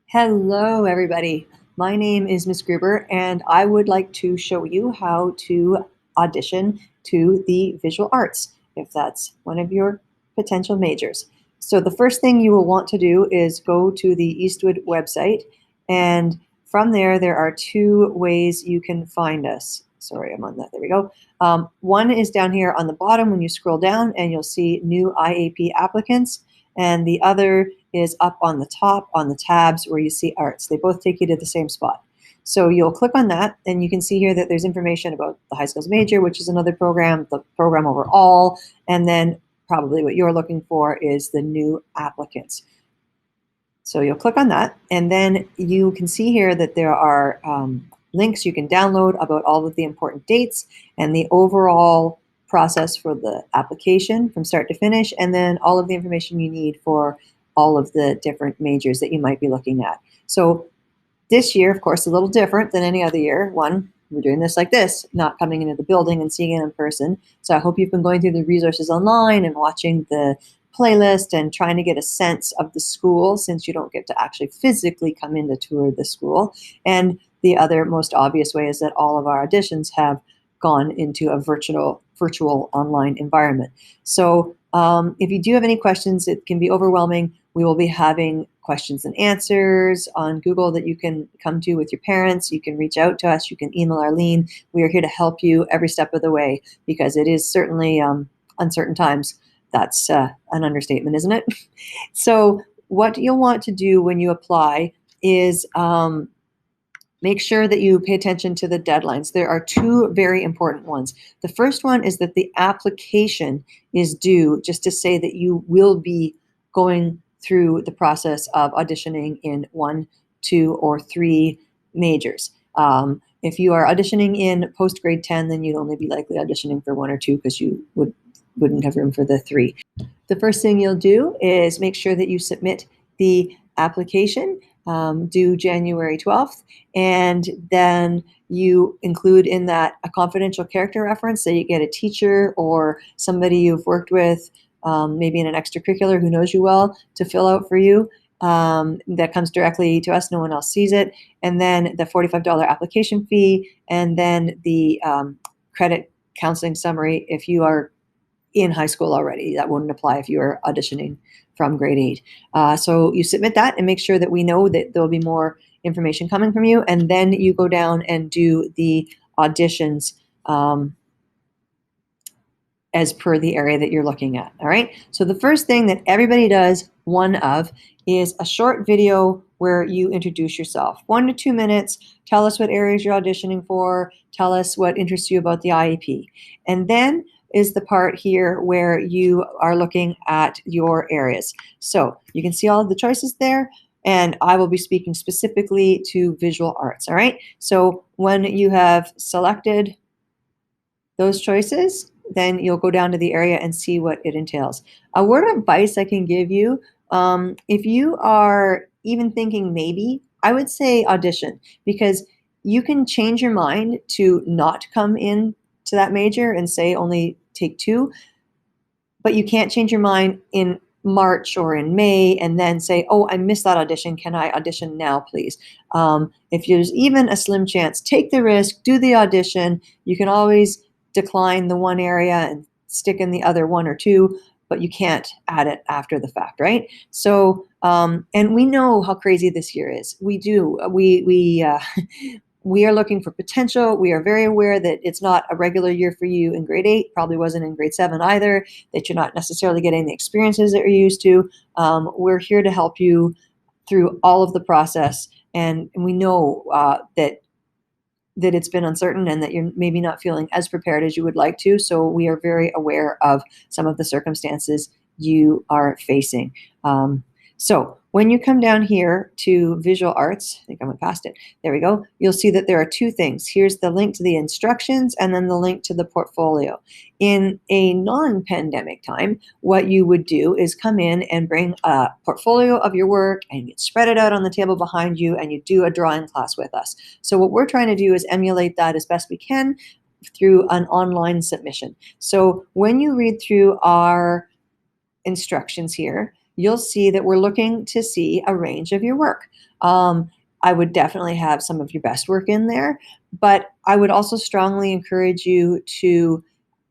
Hello, everybody. My name is Miss Gruber, and I would like to show you how to audition to the visual arts, if that's one of your potential majors. So the first thing you will want to do is go to the Eastwood website, and from there are two ways you can find us. Sorry, I'm on that. There we go. One is down here on the bottom when you scroll down, and you'll see new IAP applicants, and the other is up on the top on the tabs where you see arts. They both take you to the same spot. So you'll click on that, and you can see here that there's information about the high skills major, which is another program, the program overall, and then probably what you're looking for is the new applicants. So you'll click on that, and then you can see here that there are links you can download about all of the important dates and the overall process for the application from start to finish, and then all of the information you need for all of the different majors that you might be looking at. So this year, of course, a little different than any other year. One, we're doing this like this, not coming into the building and seeing it in person. So I hope you've been going through the resources online and watching the playlist and trying to get a sense of the school, since you don't get to actually physically come in to tour the school. And the other most obvious way is that all of our auditions have gone into a virtual online environment. So if you do have any questions, it can be overwhelming. We will be having questions and answers on Google that you can come to with your parents. You can reach out to us. You can email Arlene. We are here to help you every step of the way, because it is certainly uncertain times. That's an understatement, isn't it? So what you'll want to do when you apply is make sure that you pay attention to the deadlines. There are two very important ones. The first one is that the application is due just to say that you will be going through the process of auditioning in 1, 2, or 3 majors. If you are auditioning in post-grade 10, then you'd only be likely auditioning for 1 or 2 because you wouldn't have room for the 3. The first thing you'll do is make sure that you submit the application due January 12th, and then you include in that a confidential character reference, so you get a teacher or somebody you've worked with, maybe in an extracurricular who knows you well, to fill out for you. That comes directly to us, no one else sees it. And then the $45 application fee, and then the credit counseling summary if you are in high school already. That wouldn't apply if you are auditioning from grade 8. So you submit that and make sure that we know that there'll be more information coming from you, and then you go down and do the auditions as per the area that you're looking at. All right. So the first thing that everybody does one of is a short video where you introduce yourself. 1 to 2 minutes. Tell us what areas you're auditioning for. Tell us what interests you about the IAP. And then is the part here where you are looking at your areas. So you can see all of the choices there, and I will be speaking specifically to visual arts. All right. So when you have selected those choices, then you'll go down to the area and see what it entails. A word of advice I can give you, if you are even thinking maybe, I would say audition, because you can change your mind to not come in to that major and say only take 2, but you can't change your mind in March or in May and then say, oh, I missed that audition. Can I audition now, please? If there's even a slim chance, take the risk, do the audition. You can always decline the one area and stick in the other 1 or 2, but you can't add it after the fact, right? So, and we know how crazy this year is. We do. We are looking for potential. We are very aware that it's not a regular year for you in grade 8, probably wasn't in grade 7 either, that you're not necessarily getting the experiences that you're used to. We're here to help you through all of the process, and we know that it's been uncertain and that you're maybe not feeling as prepared as you would like to. So we are very aware of some of the circumstances you are facing. So when you come down here to visual arts, I think I went past it. There we go. You'll see that there are 2 things. Here's the link to the instructions and then the link to the portfolio. In a non-pandemic time, what you would do is come in and bring a portfolio of your work and you'd spread it out on the table behind you and you do a drawing class with us. So what we're trying to do is emulate that as best we can through an online submission. So when you read through our instructions here, you'll see that we're looking to see a range of your work. I would definitely have some of your best work in there, but I would also strongly encourage you to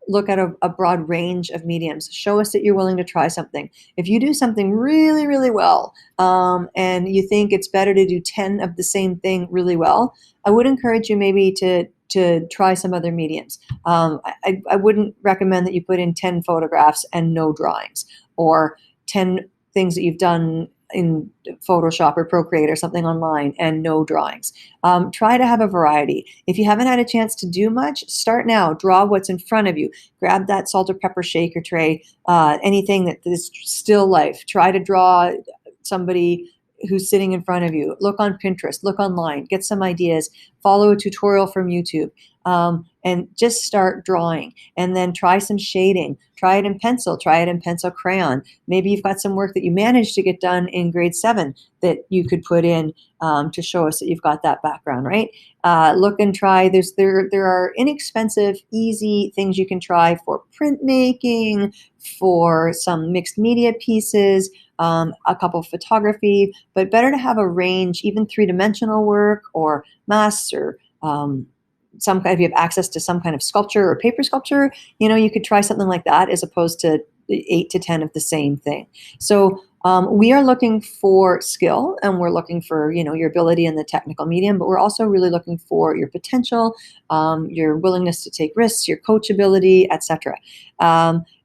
look at a broad range of mediums. Show us that you're willing to try something. If you do something really, really well, and you think it's better to do 10 of the same thing really well, I would encourage you maybe to try some other mediums. I wouldn't recommend that you put in 10 photographs and no drawings, or 10 things that you've done in Photoshop or Procreate or something online and no drawings. Try to have a variety. If you haven't had a chance to do much, start now. Draw what's in front of you. Grab that salt or pepper shaker tray, anything that is still life. Try to draw somebody who's sitting in front of you. Look on Pinterest, look online, get some ideas, follow a tutorial from YouTube, and just start drawing. And then try some shading. Try it in pencil, try it in pencil crayon. Maybe you've got some work that you managed to get done in grade 7 that you could put in to show us that you've got that background, right? Look and try. There are inexpensive, easy things you can try for printmaking, for some mixed media pieces, a couple of photography, but better to have a range, even 3-dimensional work or masks, or some kind, if you have access to some kind of sculpture or paper sculpture, you could try something like that as opposed to 8 to 10 of the same thing. So we are looking for skill, and we're looking for, your ability in the technical medium, but we're also really looking for your potential, your willingness to take risks, your coachability, etc.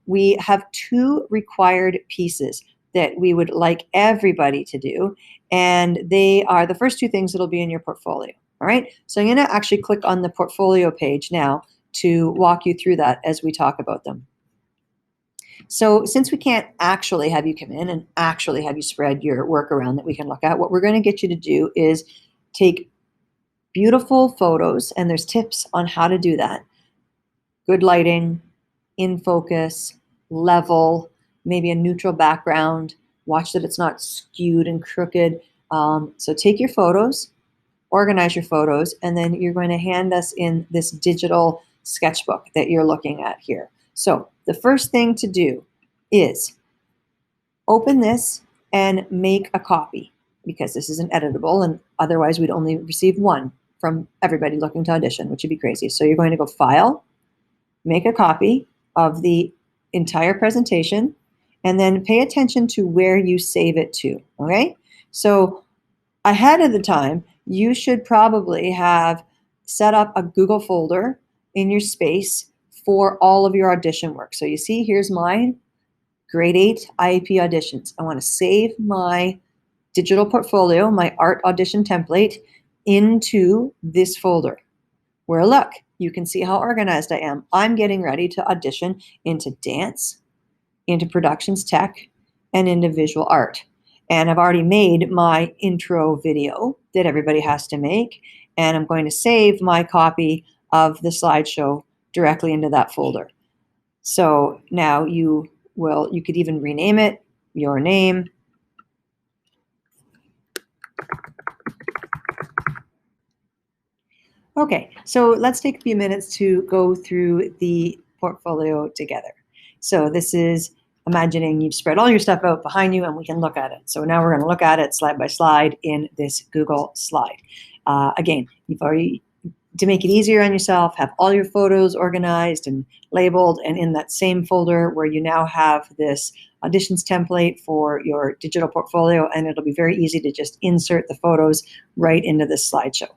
We have 2 required pieces that we would like everybody to do, and they are the first 2 things that'll be in your portfolio. All right, so I'm going to actually click on the portfolio page now to walk you through that as we talk about them. So since we can't actually have you come in and actually have you spread your work around that we can look at, what we're going to get you to do is take beautiful photos, and there's tips on how to do that. Good lighting, in focus, level, maybe a neutral background. Watch that it's not skewed and crooked. So take your photos, organize your photos, and then you're going to hand us in this digital sketchbook that you're looking at here. So the first thing to do is open this and make a copy, because this isn't editable, and otherwise we'd only receive one from everybody looking to audition, which would be crazy. So you're going to go File, make a copy of the entire presentation, and then pay attention to where you save it to, okay? So ahead of the time, you should probably have set up a Google folder in your space for all of your audition work. So you see, here's mine, grade 8 IAP auditions. I want to save my digital portfolio, my art audition template, into this folder, where, look, you can see how organized I am. I'm getting ready to audition into dance, into productions tech, and into visual art. And I've already made my intro video that everybody has to make, and I'm going to save my copy of the slideshow directly into that folder. So now you could even rename it, your name. Okay, so let's take a few minutes to go through the portfolio together. So this is imagining you've spread all your stuff out behind you and we can look at it. So now we're going to look at it slide by slide in this Google slide. Again, you've already, to make it easier on yourself, have all your photos organized and labeled, and in that same folder where you now have this auditions template for your digital portfolio, and it'll be very easy to just insert the photos right into this slideshow.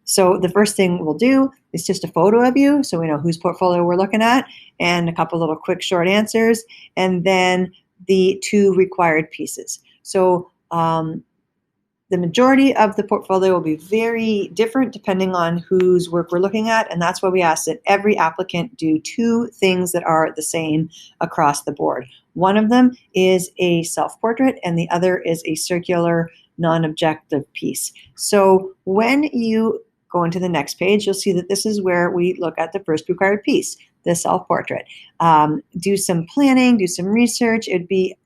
So the first thing we'll do is just a photo of you, so we know whose portfolio we're looking at, and a couple little quick short answers, and then the 2 required pieces. So the majority of the portfolio will be very different depending on whose work we're looking at, and that's why we ask that every applicant do 2 things that are the same across the board. One of them is a self-portrait, and the other is a circular, non-objective piece. So when you go into the next page, you'll see that this is where we look at the first required piece, the self-portrait. Do some planning, do some research. It'd be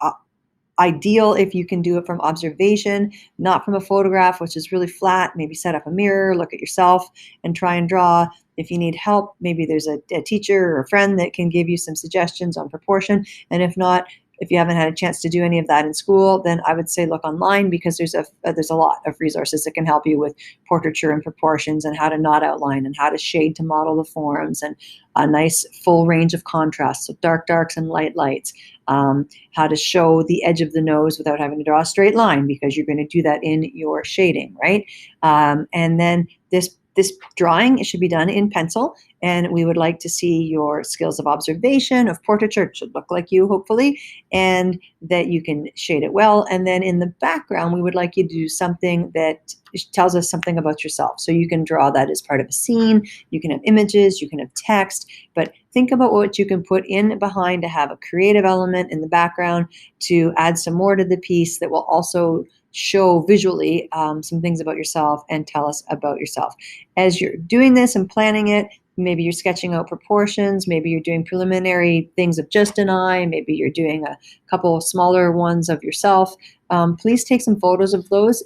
ideal if you can do it from observation, not from a photograph, which is really flat. Maybe set up a mirror, look at yourself, and try and draw. If you need help, maybe there's a teacher or a friend that can give you some suggestions on proportion. And if not, if you haven't had a chance to do any of that in school, then I would say look online, because there's a lot of resources that can help you with portraiture and proportions, and how to not outline, and how to shade to model the forms, and a nice full range of contrast, so dark darks and light lights, how to show the edge of the nose without having to draw a straight line, because you're going to do that in your shading, right? And then this drawing, it should be done in pencil, and we would like to see your skills of observation, of portraiture. It should look like you, hopefully, and that you can shade it well. And then in the background, we would like you to do something that tells us something about yourself. So you can draw that as part of a scene, you can have images, you can have text, but think about what you can put in behind to have a creative element in the background to add some more to the piece that will also show visually some things about yourself and tell us about yourself. As you're doing this and planning it, maybe you're sketching out proportions, maybe you're doing preliminary things of just an eye, maybe you're doing a couple of smaller ones of yourself. Please take some photos of those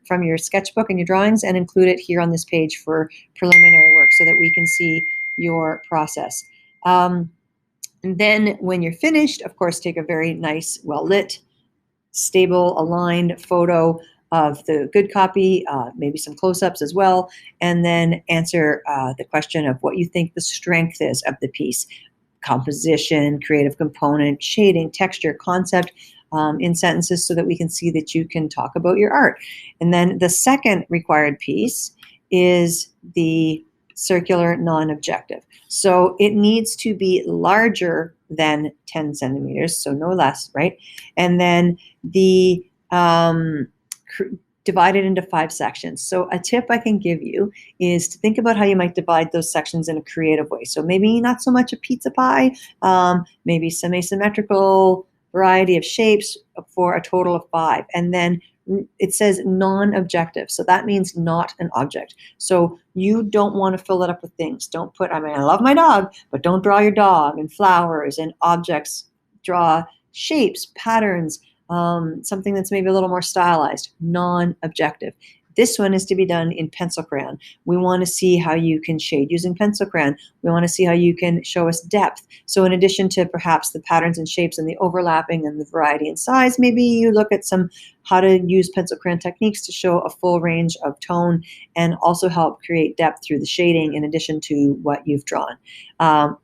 from your sketchbook and your drawings, and include it here on this page for preliminary work, so that we can see your process. And then when you're finished, of course, take a very nice, well-lit, stable, aligned photo of the good copy, maybe some close-ups as well, and then answer the question of what you think the strength is of the piece. Composition, creative component, shading, texture, concept, in sentences, so that we can see that you can talk about your art. And then the second required piece is the circular non-objective. So it needs to be larger than 10 centimeters, so no less, right? And then the divided into 5 sections. So a tip I can give you is to think about how you might divide those sections in a creative way. So maybe not so much a pizza pie, maybe some asymmetrical variety of shapes for a total of 5. And then it says non-objective, so that means not an object. So you don't want to fill it up with things. Don't put, I mean, I love my dog, but don't draw your dog and flowers and objects. Draw shapes, patterns, something that's maybe a little more stylized, non-objective. This one is to be done in pencil crayon. We want to see how you can shade using pencil crayon. We want to see how you can show us depth. So in addition to perhaps the patterns and shapes and the overlapping and the variety in size, maybe you look at some how to use pencil crayon techniques to show a full range of tone, and also help create depth through the shading in addition to what you've drawn.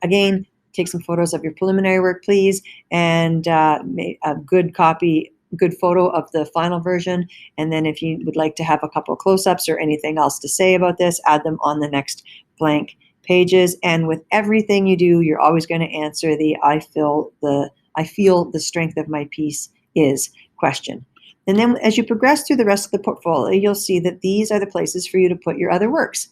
Again, take some photos of your preliminary work, please, and a good copy, good photo of the final version. And then if you would like to have a couple of close-ups or anything else to say about this, add them on the next blank pages. And with everything you do, you're always going to answer the I feel the strength of my piece is question. And then as you progress through the rest of the portfolio, you'll see that these are the places for you to put your other works.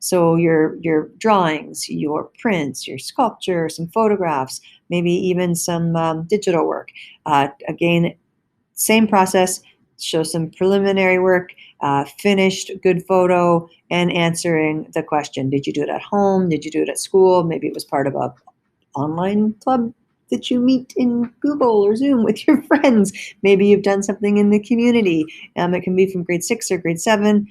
So your drawings, your prints, your sculpture, some photographs, maybe even some digital work. Again, same process, show some preliminary work, finished, good photo, and answering the question. Did you do it at home? Did you do it at school? Maybe it was part of an online club that you meet in Google or Zoom with your friends. Maybe you've done something in the community. It can be from grade 6 or grade 7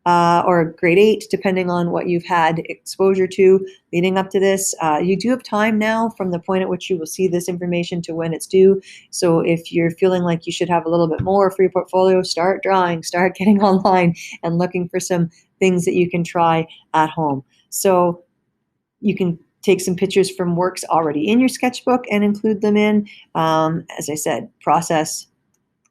or grade 8, depending on what you've had exposure to leading up to this. You do have time now from the point at which you will see this information to when it's due. So if you're feeling like you should have a little bit more for your portfolio, start drawing, start getting online and looking for some things that you can try at home. So you can take some pictures from works already in your sketchbook and include them in. As I said, process,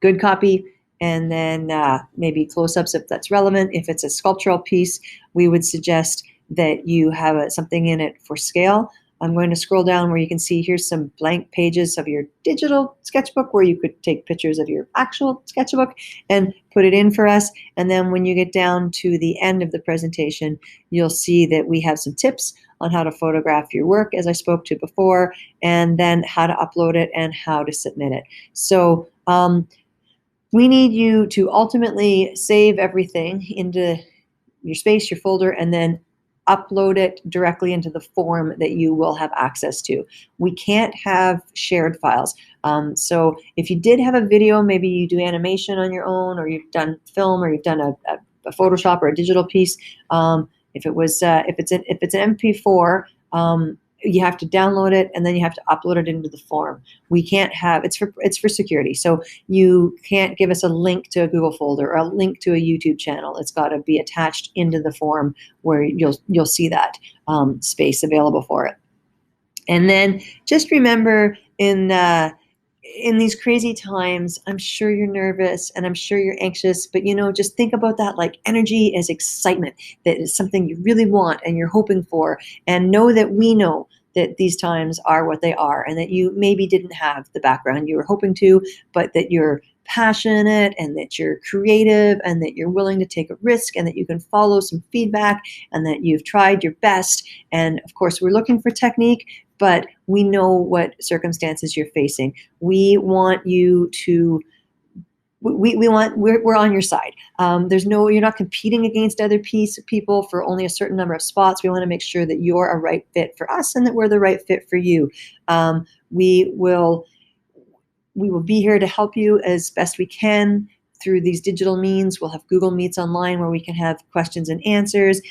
good copy, and then maybe close-ups if that's relevant. If it's a sculptural piece, we would suggest that you have something in it for scale. I'm going to scroll down where you can see here's some blank pages of your digital sketchbook where you could take pictures of your actual sketchbook and put it in for us. And then when you get down to the end of the presentation, you'll see that we have some tips on how to photograph your work, as I spoke to before, and then how to upload it and how to submit it. So we need you to ultimately save everything into your space, your folder, and then upload it directly into the form that you will have access to. We can't have shared files. So if you did have a video, maybe you do animation on your own, or you've done film, or you've done a Photoshop or a digital piece. If it's an MP4, You have to download it, and then you have to upload it into the form. We can't have, it's for security. So you can't give us a link to a Google folder or a link to a YouTube channel. It's got to be attached into the form where you'll see that space available for it. And then just remember, in these crazy times, I'm sure you're nervous and I'm sure you're anxious, but just think about that like energy as excitement. That is something you really want and you're hoping for, and know that we know that these times are what they are, and that you maybe didn't have the background you were hoping to, but that you're passionate and that you're creative and that you're willing to take a risk and that you can follow some feedback and that you've tried your best. And of course, we're looking for technique, but we know what circumstances you're facing. We want you to, we're on your side. You're not competing against other people for only a certain number of spots. We want to make sure that you're a right fit for us and that we're the right fit for you. We will be here to help you as best we can through these digital means. We'll have Google Meets online where we can have questions and answers.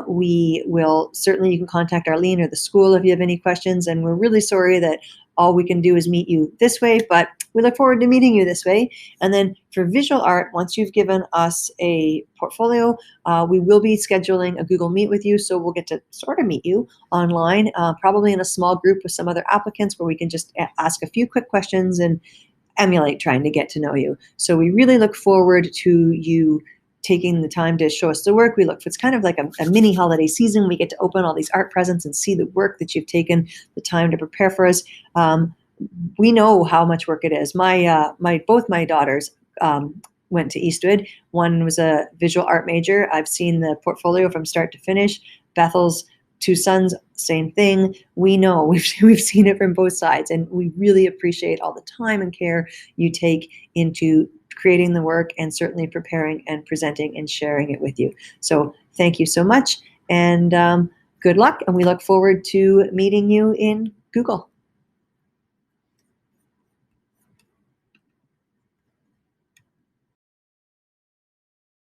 We will certainly, you can contact Arlene or the school if you have any questions. And we're really sorry that all we can do is meet you this way, but we look forward to meeting you this way. And then for visual art, once you've given us a portfolio, we will be scheduling a Google Meet with you. So we'll get to sort of meet you online, probably in a small group with some other applicants where we can just ask a few quick questions and emulate trying to get to know you. So we really look forward to you taking the time to show us the work. It's kind of like a mini holiday season. We get to open all these art presents and see the work that you've taken the time to prepare for us. We know how much work it is. Both my daughters went to Eastwood. One was a visual art major. I've seen the portfolio from start to finish. Bethel's 2 sons, same thing. We know, we've seen it from both sides, and we really appreciate all the time and care you take into creating the work and certainly preparing and presenting and sharing it with you. So thank you so much, and good luck, and we look forward to meeting you in Google.